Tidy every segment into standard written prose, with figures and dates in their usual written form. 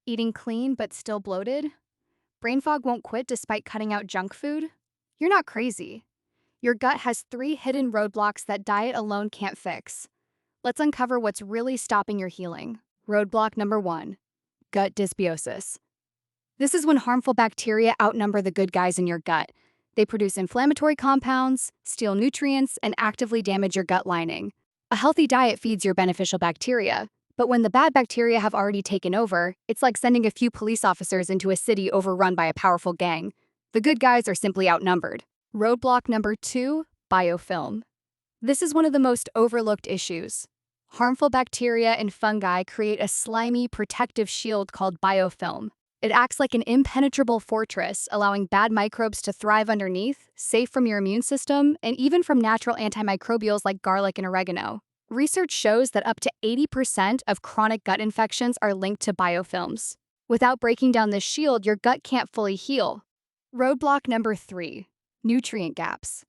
Eating clean but still bloated? Brain fog won't quit despite cutting out junk food? You're not crazy. Your gut has 3 hidden roadblocks that diet alone can't fix. Let's uncover what's really stopping your healing. Roadblock number 1: gut dysbiosis. This is when harmful bacteria outnumber the good guys in your gut. They produce inflammatory compounds, steal nutrients, and actively damage your gut lining. A healthy diet feeds your beneficial bacteria, but when the bad bacteria have already taken over, it's like sending a few police officers into a city overrun by a powerful gang. The good guys are simply outnumbered. Roadblock number 2: biofilm. This is one of the most overlooked issues. Harmful bacteria and fungi create a slimy, protective shield called biofilm. It acts like an impenetrable fortress, allowing bad microbes to thrive underneath, safe from your immune system, and even from natural antimicrobials like garlic and oregano. Research shows that up to 80% of chronic gut infections are linked to biofilms. Without breaking down this shield, your gut can't fully heal. Roadblock number 3: nutrient gaps.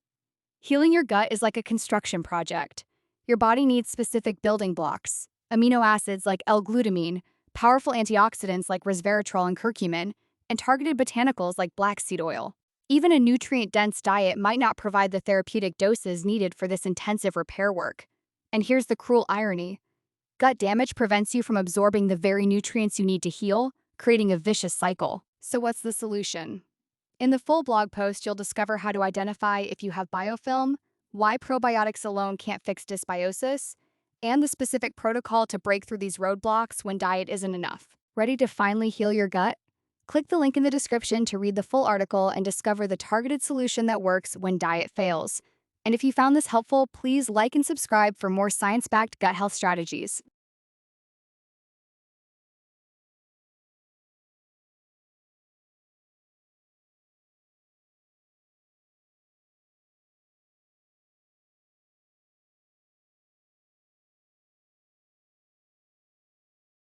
Healing your gut is like a construction project. Your body needs specific building blocks: amino acids like L-glutamine, powerful antioxidants like resveratrol and curcumin, and targeted botanicals like black seed oil. Even a nutrient-dense diet might not provide the therapeutic doses needed for this intensive repair work. And here's the cruel irony: gut damage prevents you from absorbing the very nutrients you need to heal, creating a vicious cycle. So what's the solution? In the full blog post, you'll discover how to identify if you have biofilm, why probiotics alone can't fix dysbiosis, and the specific protocol to break through these roadblocks when diet isn't enough. Ready to finally heal your gut? Click the link in the description to read the full article and discover the targeted solution that works when diet fails. And if you found this helpful, please like and subscribe for more science-backed gut health strategies.